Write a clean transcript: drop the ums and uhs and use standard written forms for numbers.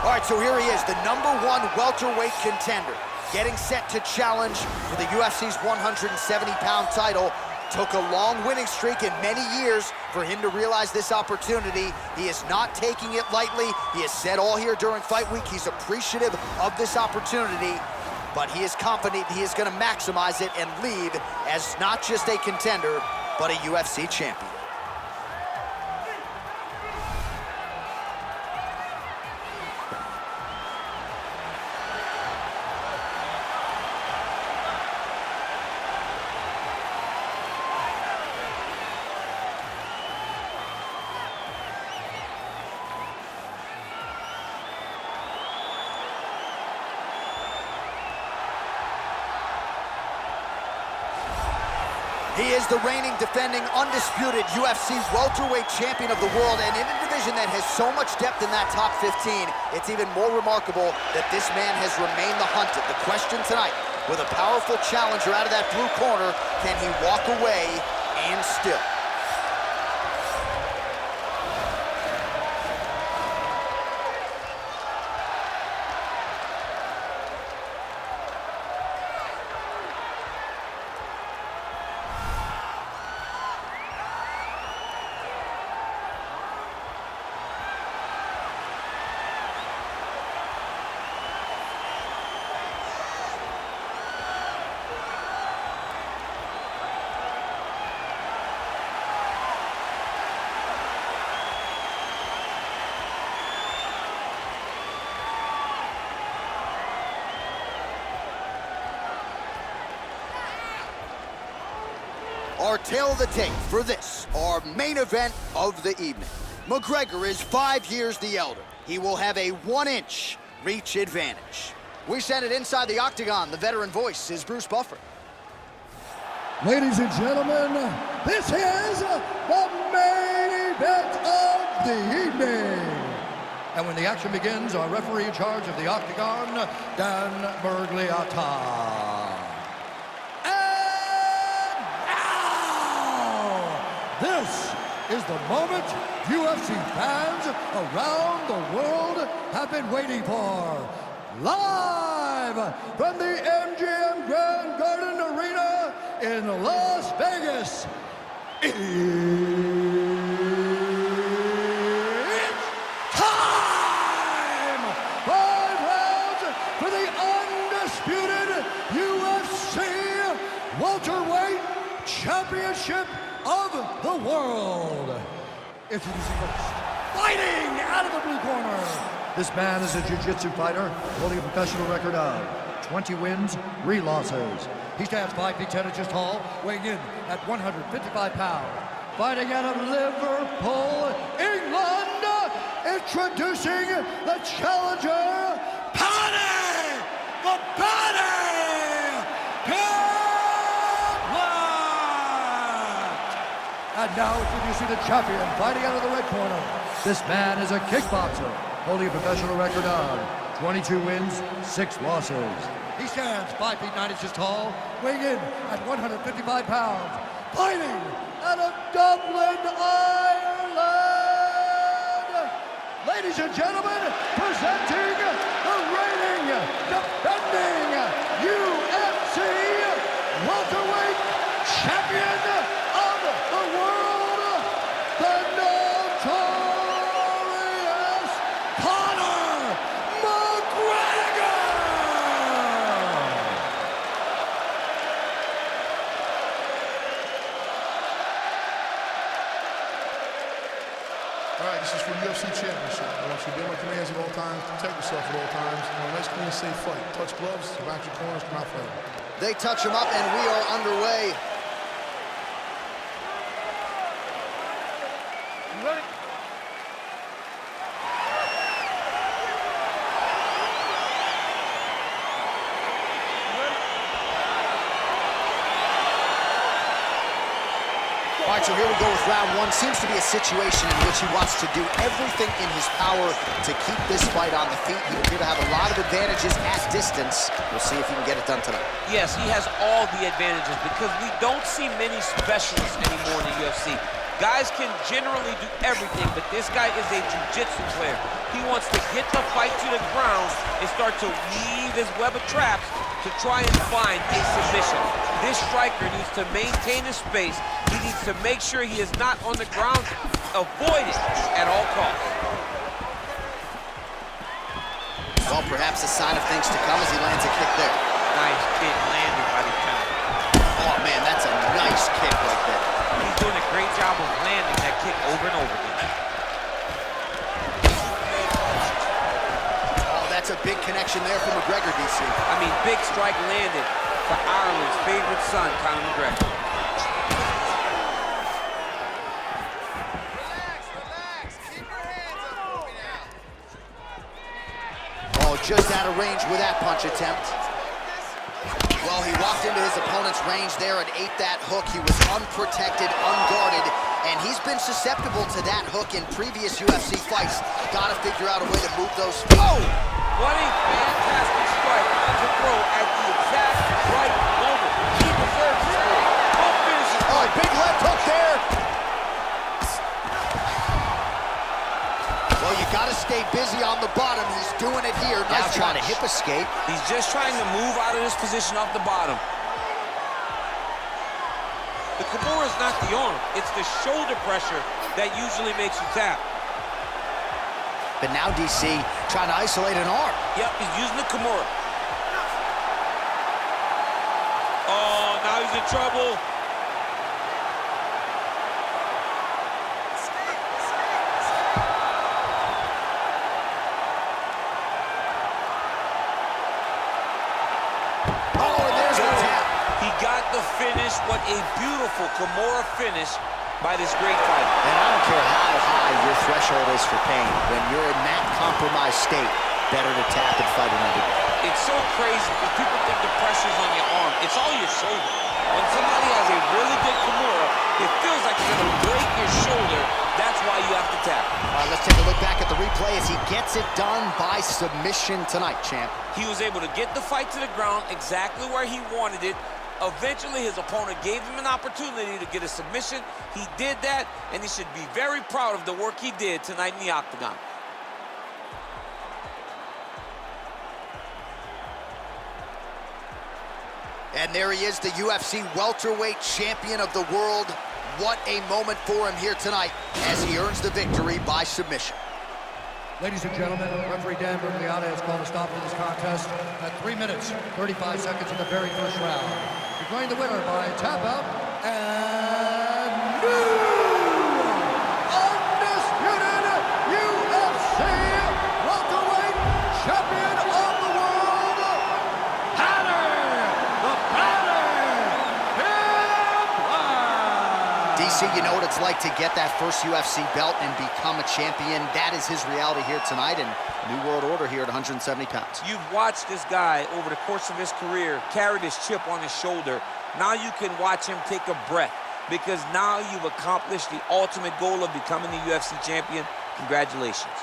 All right, so here he is, the #1 welterweight contender, getting set to challenge for the UFC's 170-pound title. Took a long winning streak in many years for him to realize this opportunity. He is not taking it lightly. He has said all here during fight week he's appreciative of this opportunity, but he is confident he is going to maximize it and leave as not just a contender, but a UFC champion. He is the reigning, defending, undisputed UFC welterweight champion of the world, and in a division that has so much depth in that top 15, it's even more remarkable that this man has remained the hunted. The question tonight, with a powerful challenger out of that blue corner, can he walk away and still? Our tale of the tape for this, our main event of the evening. McGregor is 5 years the elder. He will have a 1-inch reach advantage. We send it inside the octagon. The veteran voice is Bruce Buffer. Ladies and gentlemen, this is the main event of the evening. And when the action begins, our referee in charge of the octagon, Dan Bergliata. This is the moment UFC fans around the world have been waiting for. Live from the MGM Grand Garden Arena in Las Vegas. It's time! 5 rounds for the undisputed UFC welterweight championship of the world. Introducing first, fighting out of the blue corner. This man is a jiu-jitsu fighter holding a professional record of 20 wins, 3 losses. He stands 5 feet 10 inches tall, weighing in at 155 pounds. Fighting out of Liverpool, England, introducing the challenger, Paddy the Pimblett. And now introducing the champion, fighting out of the red corner. This man is a kickboxer, holding a professional record of 22 wins, 6 losses. He stands 5 feet 9 inches tall, weighing in at 155 pounds. Fighting out of Dublin, Ireland. Ladies and gentlemen, presenting the reigning, defending UFC welterweight champion of the world, the notorious Conor McGregor! All right, this is for the UFC Championship. I want you to be my commands at all times, protect yourself at all times. I want a nice, clean, safe fight. Touch gloves, back your corners, come out fighting. They touch him up, and we are underway. All right, so here we go with round 1. Seems to be a situation in which he wants to do everything in his power to keep this fight on the feet. He will appear to have a lot of advantages at distance. We'll see if he can get it done tonight. Yes, he has all the advantages because we don't see many specialists anymore in the UFC. Guys can generally do everything, but this guy is a jiu-jitsu player. He wants to get the fight to the ground and start to weave his web of traps to try and find a submission. This striker needs to maintain his space. He needs to make sure he is not on the ground. Avoid it at all costs. Well, perhaps a sign of things to come as he lands a kick there. Nice kick landed by the count. Oh, man, that's a nice kick right there. He's doing a great job of landing that kick over and over again. Oh, that's a big connection there for McGregor, DC. I mean, big strike landed for Ireland's favorite son, Conor McGregor. Oh, just out of range with that punch attempt. Well, he walked into his opponent's range there and ate that hook. He was unprotected, unguarded, and he's been susceptible to that hook in previous UFC fights. Got to figure out a way to move those feet. Oh! What a fantastic strike to throw at the exact right moment. He deserves this move. Don't finish his Oh, fight. big left hook there. Well, you got to stay busy on the bottom. He's doing it here. Now trying to hip escape. He's just trying to move out of this position off the bottom. The Kimura is not the arm. It's the shoulder pressure that usually makes you tap. But now DC trying to isolate an arm. Yep, he's using the Kimura. Oh, now he's in trouble. Got the finish. What a beautiful Kimura finish by this great fighter. And I don't care how high your threshold is for pain. When you're in that compromised state, better to tap and fight another day. It's so crazy because people think the pressure's on your arm. It's all your shoulder. When somebody has a really good Kimura, it feels like it's going to break your shoulder. That's why you have to tap. All right, let's take a look back at the replay as he gets it done by submission tonight, champ. He was able to get the fight to the ground exactly where he wanted it. Eventually, his opponent gave him an opportunity to get a submission. He did that, and he should be very proud of the work he did tonight in the octagon. And there he is, the UFC welterweight champion of the world. What a moment for him here tonight as he earns the victory by submission. Ladies and gentlemen, referee Dan Bergliata has called a stop to this contest at 3 minutes, 35 seconds of the very first round. Declaring the winner by tap out and new undisputed UFC welterweight champion of the world, Paddy Pimblett. DC, you know what it's like to get that first UFC belt and become a champion. That is his reality here tonight, and new world order here at 170 pounds. You've watched this guy over the course of his career carry this chip on his shoulder. Now you can watch him take a breath because now you've accomplished the ultimate goal of becoming the UFC champion. Congratulations.